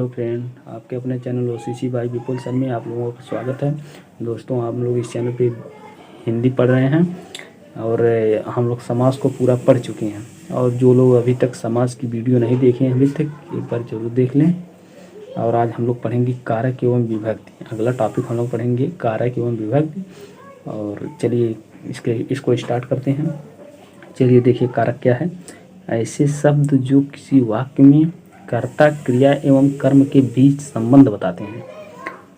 Hello friend, आपके अपने channel OCC by Vipul sir में आप लोगों का स्वागत है। दोस्तों, आप लोग इस चैनल पे हिंदी पढ़ रहे हैं और हम लोग समाज को पूरा पढ़ चुके हैं। और जो लोग अभी तक समाज की वीडियो नहीं देखे हैं अभी तक, एक बार जरूर देख लें। और आज हम लोग पढ़ेंगे कारक एवं विभक्ति। अगला टॉपिक हम लोग पढ़ेंगे कारक एवं विभक्ति। और चलिए इसको स्टार्ट करते हैं। चलिए देखिए, कारक क्या है। ऐसे शब्द जो किसी वाक्य में कर्ता, क्रिया एवं कर्म के बीच संबंध बताते हैं।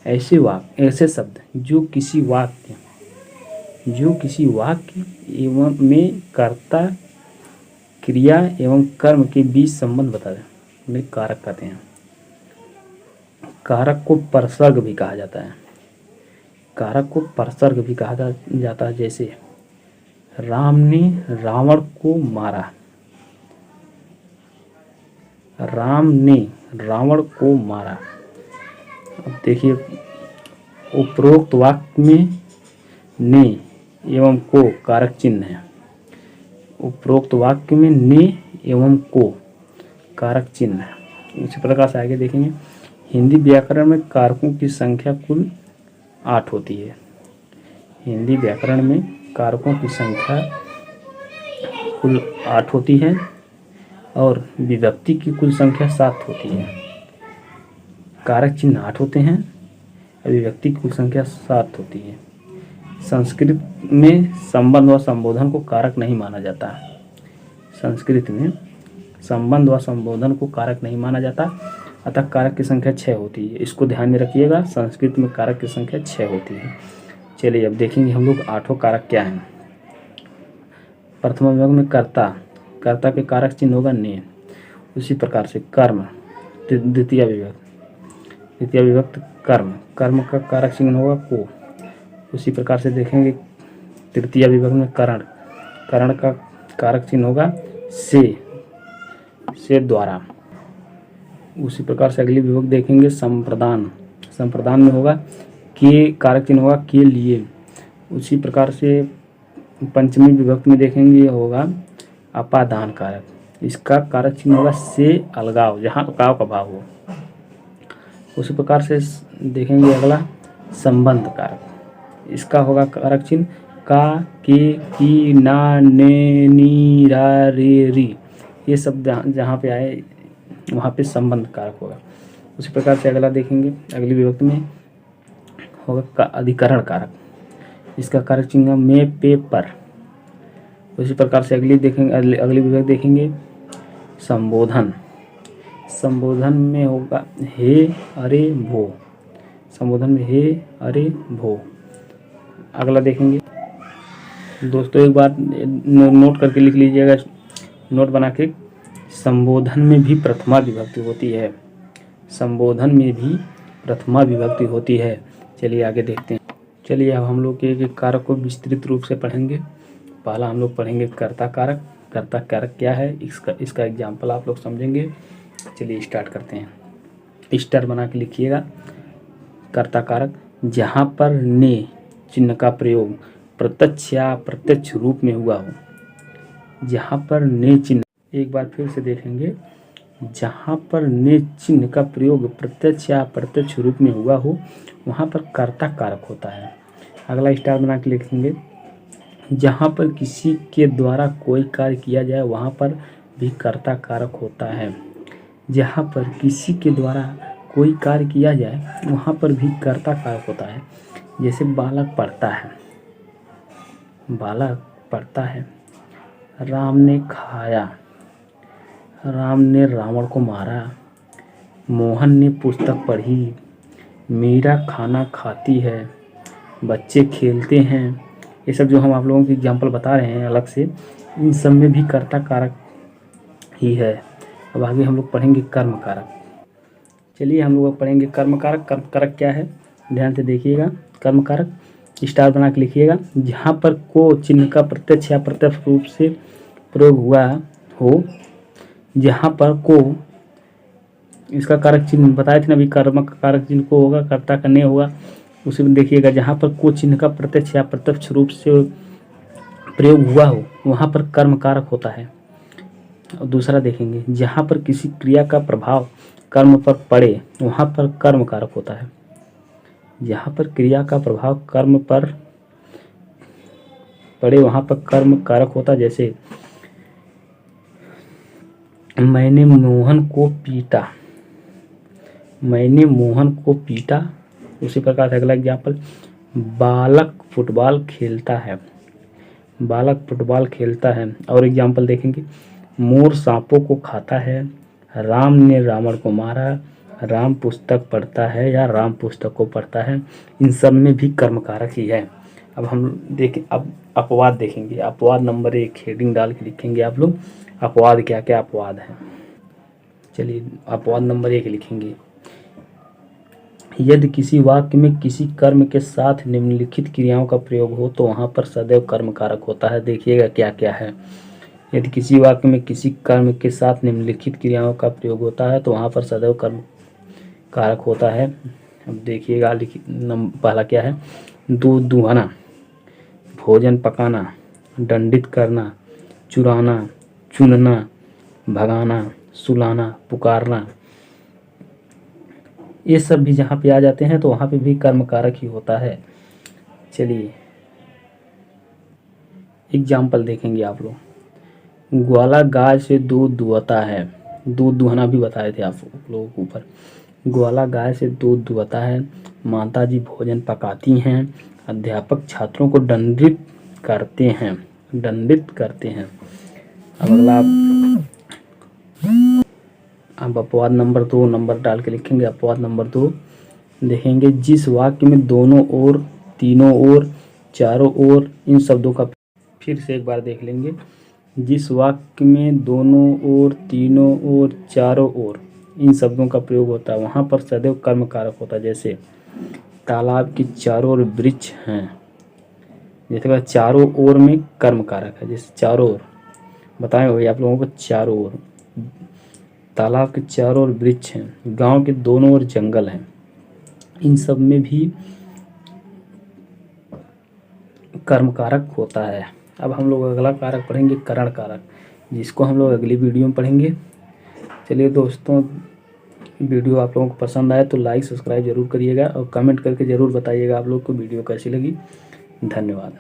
ऐसे शब्द जो किसी वाक्य एवं में कर्ता, क्रिया एवं कर्म के बीच संबंध बताते हैं, उन्हें कारक कहते हैं। कारक को परसर्ग भी कहा जाता है। जैसे राम ने रावण को मारा। अब देखिए, उपरोक्त वाक्य में ने एवं को कारक चिन्ह है। उपरोक्त वाक्य में ने एवं को कारक चिन्ह है। इसी प्रकार से आगे देखेंगे। हिंदी व्याकरण में कारकों की संख्या कुल 8 होती है। हिंदी व्याकरण में कारकों की संख्या कुल 8 होती है और विभक्ति की कुल संख्या 7 होती है। कारक चिन्ह 8 होते हैं और विभक्ति की कुल संख्या 7 होती है। संस्कृत में संबंध व संबोधन को कारक नहीं माना जाता। अतः कारक की संख्या 6 होती है। इसको ध्यान में रखिएगा, संस्कृत में कारक की संख्या 6 होती है। चलिए अब देखेंगे हम लोग 8 कारक क्या हैं। प्रथम विभाग में कर्ता के कारक चिन्ह होगा ने। उसी प्रकार से कर्म, द्वितीय विभक्त कर्म का कारक चिन्ह होगा को। उसी प्रकार से देखेंगे तृतीय विभक्त में करण का कारक चिन्ह होगा से द्वारा। उसी प्रकार से अगली विभक्त देखेंगे संप्रदान में होगा के कारक चिन्ह होगा के लिए। उसी प्रकार से पंचमी विभक्त में देखेंगे होगा अपादान कारक। इसका कारक चिन्ह होगा से अलगाव, जहाँ अलगाव का भाव हो। उसी प्रकार से देखेंगे अगला संबंध कारक। इसका होगा कारक चिन्ह का, के, की, ना, ने, नी, रा, रे, री। ये सब जहाँ पे आए वहाँ पे संबंध कारक होगा। उसी प्रकार से अगला देखेंगे, अगली विभक्ति में होगा अधिकरण कारक। इसका कारक चिन्ह में, पे, पर। उसी प्रकार से अगली विभक्ति देखेंगे संबोधन में होगा हे, अरे, भो। अगला देखेंगे दोस्तों, एक बार नोट करके लिख लीजिएगा, नोट बना के। संबोधन में भी प्रथमा विभक्ति होती है। चलिए आगे देखते हैं। चलिए अब हम लोग एक कारक को विस्तृत रूप से पढ़ेंगे। पहला हम लोग पढ़ेंगे कर्ता कारक। कर्ता कारक क्या है, इसका एग्जाम्पल आप लोग समझेंगे। चलिए स्टार्ट करते हैं। स्टार बना के लिखिएगा। कर्ता कारक जहाँ पर ने चिन्ह का प्रयोग प्रत्यक्ष या अप्रत्यक्ष रूप में हुआ हो। जहाँ पर ने चिन्ह, एक बार फिर से देखेंगे, जहाँ पर ने चिन्ह का प्रयोग प्रत्यक्ष या अप्रत्यक्ष रूप में हुआ हो वहाँ पर कर्ता कारक होता है। अगला स्टार बना के लिखेंगे। जहाँ पर किसी के द्वारा कोई कार्य किया जाए वहाँ पर भी कर्ता कारक होता है। जहाँ पर किसी के द्वारा कोई कार्य किया जाए वहाँ पर भी कर्ता कारक होता है। जैसे बालक पढ़ता है। राम ने खाया। राम ने रावण को मारा। मोहन ने पुस्तक पढ़ी। मीरा खाना खाती है। बच्चे खेलते हैं। ये सब जो हम आप लोगों की एग्जाम्पल बता रहे हैं अलग से, इन सब में भी कर्ता कारक ही है। अब आगे हम लोग पढ़ेंगे कर्म कारक। चलिए हम लोग पढ़ेंगे कर्म कारक। कर्म कारक क्या है, ध्यान से देखिएगा। कर्म कारक स्टार बना के लिखिएगा। जहाँ पर को चिन्ह का प्रत्यक्ष या अप्रत्यक्ष रूप से प्रयोग हुआ हो। जहाँ पर को, इसका कारक चिन्ह बताए थे ना अभी, कर्म का कारक चिन्ह को होगा, कर्ता का ने होगा। उसी में देखिएगा, जहाँ पर को चिन्ह का प्रत्यक्ष या अप्रत्यक्ष रूप से प्रयोग हुआ हो वहाँ पर कर्म कारक होता है। और दूसरा देखेंगे, जहाँ पर किसी क्रिया का प्रभाव कर्म पर पड़े वहाँ पर कर्म कारक होता है। जहाँ पर क्रिया का प्रभाव कर्म पर पड़े वहाँ पर कर्म कारक होता है। जैसे मैंने मोहन को पीटा, मैंने मोहन को पीटा। उसी प्रकार से अगला एग्जाम्पल, बालक फुटबॉल खेलता है, बालक फुटबॉल खेलता है। और एग्जाम्पल देखेंगे, मोर सांपों को खाता है, राम ने रावण को मारा, राम पुस्तक पढ़ता है या राम पुस्तक को पढ़ता है। इन सब में भी कर्म कारक ही है। अब हम देखें, अब अपवाद देखेंगे। अपवाद नंबर 1 हेडिंग डाल के लिखेंगे आप लोग, अपवाद क्या क्या अपवाद है। चलिए अपवाद नंबर 1 लिखेंगे, यदि किसी वाक्य में किसी कर्म के साथ निम्नलिखित क्रियाओं का प्रयोग हो तो वहाँ पर सदैव कर्म कारक होता है। देखिएगा क्या क्या है। यदि किसी वाक्य में किसी कर्म के साथ निम्नलिखित क्रियाओं का प्रयोग होता है तो वहाँ पर सदैव कर्म कारक होता है। अब देखिएगा पहला क्या है, दूध दुहाना, भोजन पकाना, दंडित करना, चुराना, चुनना, भगाना, सुलाना, पुकारना। ये सब भी जहाँ पे आ जाते हैं तो वहाँ पे भी कर्म कारक ही होता है। चलिए एग्जाम्पल देखेंगे आप लोग, ग्वाला गाय से दूध दुहता है, दूध दुहना भी बताए थे आप लोगों को ऊपर। ग्वाला गाय से दूध दुहता है, माताजी भोजन पकाती हैं, अध्यापक छात्रों को दंडित करते हैं, दंडित करते हैं। अब अगला, अब अपवाद नंबर 2 नंबर डाल के लिखेंगे। अपवाद नंबर 2 देखेंगे, जिस वाक्य में दोनों ओर, तीनों ओर, चारों ओर इन शब्दों का, फिर से एक बार देख लेंगे, जिस वाक्य में दोनों ओर, तीनों ओर, चारों ओर इन शब्दों का प्रयोग होता है वहाँ पर सदैव कर्म कारक होता है। जैसे तालाब के चारों ओर वृक्ष हैं, जैसे चारों ओर में कर्म कारक है। जैसे चारों ओर बताए हुए आप लोगों को, चारों ओर, तालाब के चारों ओर वृक्ष हैं, गांव के दोनों ओर जंगल हैं। इन सब में भी कर्म कारक होता है। अब हम लोग अगला कारक पढ़ेंगे, करण कारक, जिसको हम लोग अगली वीडियो में पढ़ेंगे। चलिए दोस्तों, वीडियो आप लोगों को पसंद आए तो लाइक सब्सक्राइब जरूर करिएगा और कमेंट करके ज़रूर बताइएगा आप लोग को वीडियो कैसी लगी। धन्यवाद।